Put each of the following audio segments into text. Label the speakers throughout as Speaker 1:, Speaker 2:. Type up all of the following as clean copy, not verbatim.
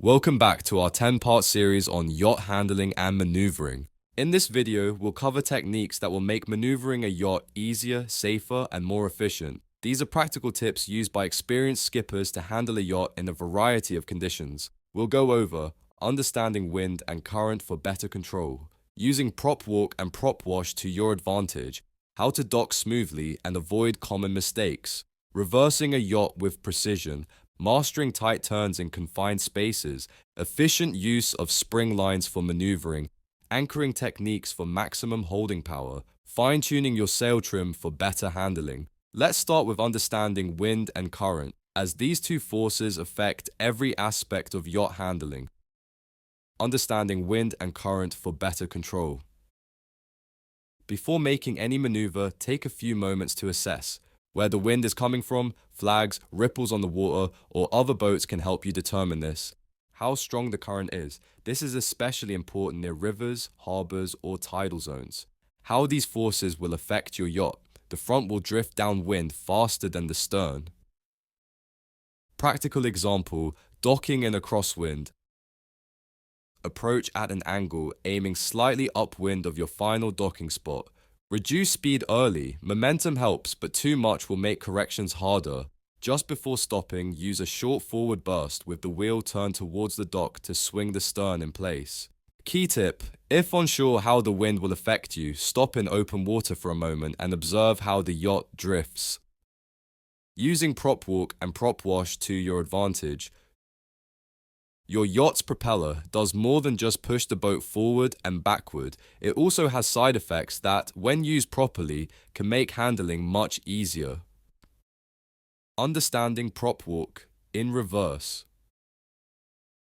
Speaker 1: Welcome back to our 10-part series on yacht handling and maneuvering. In this video, we'll cover techniques that will make maneuvering a yacht easier, safer, and more efficient. These are practical tips used by experienced skippers to handle a yacht in a variety of conditions. We'll go over understanding wind and current for better control, using prop walk and prop wash to your advantage, how to dock smoothly and avoid common mistakes, reversing a yacht with precision, mastering tight turns in confined spaces, efficient use of spring lines for maneuvering, anchoring techniques for maximum holding power, fine-tuning your sail trim for better handling. Let's start with understanding wind and current, as these two forces affect every aspect of yacht handling. Understanding wind and current for better control. Before making any maneuver, take a few moments to assess where the wind is coming from. Flags, ripples on the water, or other boats can help you determine this. How strong the current is. This is especially important near rivers, harbors, or tidal zones. How these forces will affect your yacht. The front will drift downwind faster than the stern. Practical example, docking in a crosswind. Approach at an angle, aiming slightly upwind of your final docking spot. Reduce speed early. Momentum helps, but too much will make corrections harder. Just before stopping, use a short forward burst with the wheel turned towards the dock to swing the stern in place. Key tip: if unsure how the wind will affect you, stop in open water for a moment and observe how the yacht drifts. Using prop walk and prop wash to your advantage. Your yacht's propeller does more than just push the boat forward and backward. It also has side effects that, when used properly, can make handling much easier. Understanding prop walk in reverse.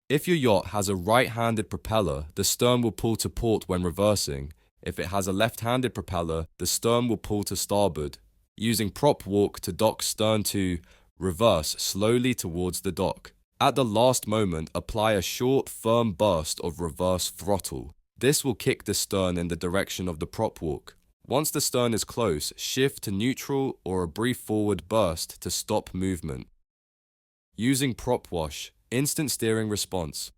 Speaker 1: If your yacht has a right-handed propeller, the stern will pull to port when reversing. If it has a left-handed propeller, the stern will pull to starboard. Using prop walk to dock stern to reverse slowly towards the dock. At the last moment, apply a short, firm burst of reverse throttle. This will kick the stern in the direction of the prop walk. Once the stern is close, shift to neutral or a brief forward burst to stop movement. Using prop wash, instant steering response.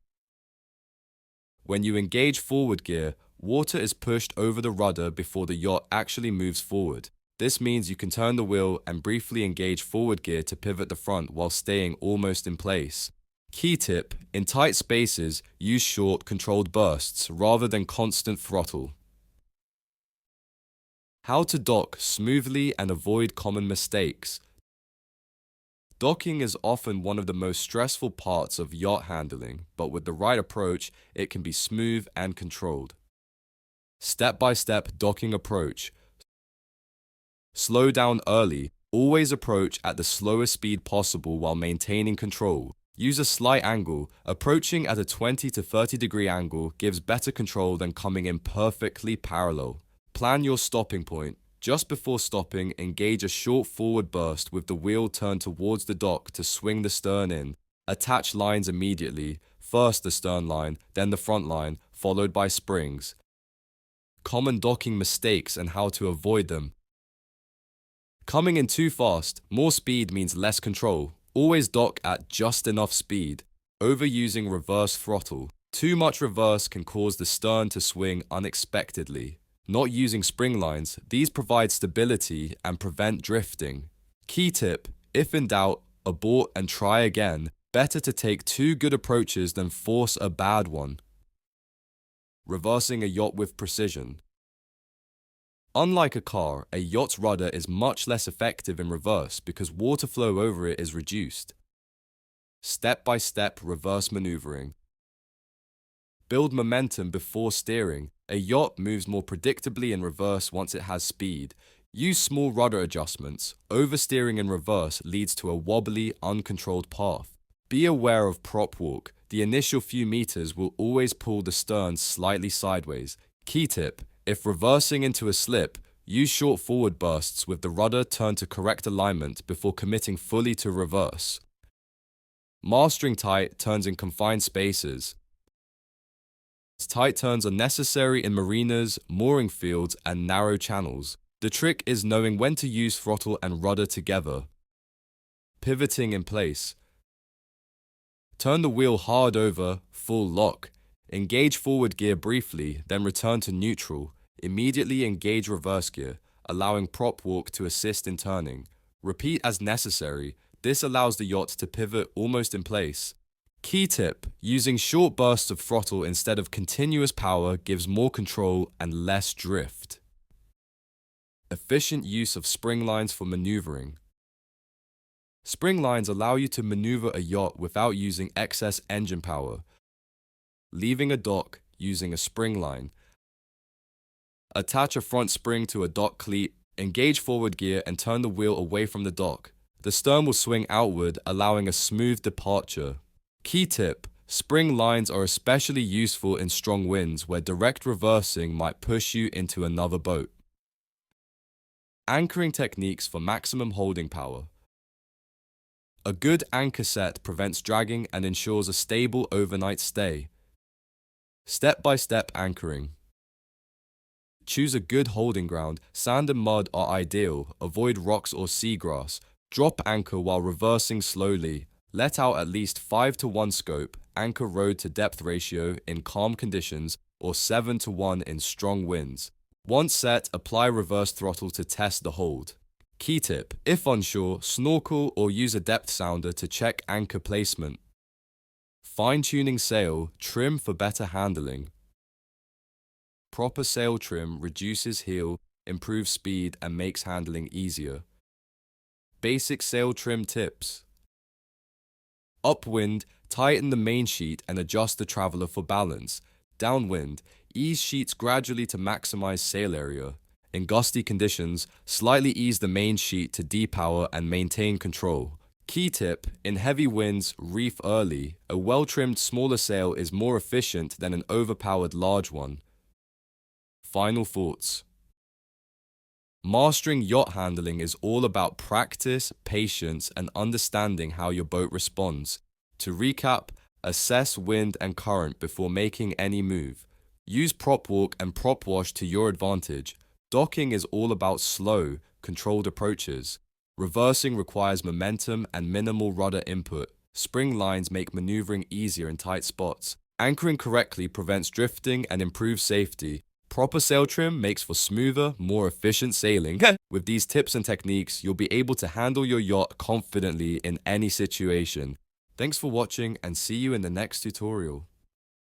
Speaker 1: When you engage forward gear, water is pushed over the rudder before the yacht actually moves forward. This means you can turn the wheel and briefly engage forward gear to pivot the front while staying almost in place. Key tip: in tight spaces, use short, controlled bursts rather than constant throttle. How to dock smoothly and avoid common mistakes. Docking is often one of the most stressful parts of yacht handling, but with the right approach, it can be smooth and controlled. Step-by-step docking approach. Slow down early. Always approach at the slowest speed possible while maintaining control. Use a slight angle. Approaching at a 20 to 30 degree angle gives better control than coming in perfectly parallel. Plan your stopping point. Just before stopping, engage a short forward burst with the wheel turned towards the dock to swing the stern in. Attach lines immediately. First the stern line, then the front line, followed by springs. Common docking mistakes and how to avoid them. Coming in too fast. More speed means less control. Always dock at just enough speed. Overusing reverse throttle. Too much reverse can cause the stern to swing unexpectedly. Not using spring lines. These provide stability and prevent drifting. Key tip: if in doubt, abort and try again. Better to take two good approaches than force a bad one. Reversing a yacht with precision. Unlike a car, a yacht's rudder is much less effective in reverse because water flow over it is reduced. Step-by-step reverse maneuvering. Build momentum before steering. A yacht moves more predictably in reverse once it has speed. Use small rudder adjustments. Oversteering in reverse leads to a wobbly, uncontrolled path. Be aware of prop walk. The initial few meters will always pull the stern slightly sideways. Key tip: if reversing into a slip, use short forward bursts with the rudder turned to correct alignment before committing fully to reverse. Mastering tight turns in confined spaces. Tight turns are necessary in marinas, mooring fields, and narrow channels. The trick is knowing when to use throttle and rudder together. Pivoting in place. Turn the wheel hard over, full lock. Engage forward gear briefly, then return to neutral. Immediately engage reverse gear, allowing prop walk to assist in turning. Repeat as necessary. This allows the yacht to pivot almost in place. Key tip: using short bursts of throttle instead of continuous power gives more control and less drift. Efficient use of spring lines for maneuvering. Spring lines allow you to maneuver a yacht without using excess engine power. Leaving a dock using a spring line. Attach a front spring to a dock cleat, engage forward gear and turn the wheel away from the dock. The stern will swing outward, allowing a smooth departure. Key tip: spring lines are especially useful in strong winds where direct reversing might push you into another boat. Anchoring techniques for maximum holding power. A good anchor set prevents dragging and ensures a stable overnight stay. Step-by-step anchoring. Choose a good holding ground. Sand and mud are ideal. Avoid rocks or seagrass. Drop anchor while reversing slowly. Let out at least 5:1 scope. Anchor rode to depth ratio in calm conditions or 7:1 in strong winds. Once set, apply reverse throttle to test the hold. Key tip: if unsure, snorkel or use a depth sounder to check anchor placement. Fine-tuning sail, trim for better handling. Proper sail trim reduces heel, improves speed and makes handling easier. Basic sail trim tips. Upwind, tighten the main sheet and adjust the traveler for balance. Downwind, ease sheets gradually to maximize sail area. In gusty conditions, slightly ease the main sheet to depower and maintain control. Key tip: in heavy winds, reef early. A well-trimmed smaller sail is more efficient than an overpowered large one. Final thoughts. Mastering yacht handling is all about practice, patience, and understanding how your boat responds. To recap, assess wind and current before making any move. Use prop walk and prop wash to your advantage. Docking is all about slow, controlled approaches. Reversing requires momentum and minimal rudder input. Spring lines make maneuvering easier in tight spots. Anchoring correctly prevents drifting and improves safety. Proper sail trim makes for smoother, more efficient sailing. With these tips and techniques, you'll be able to handle your yacht confidently in any situation. Thanks for watching and see you in the next tutorial.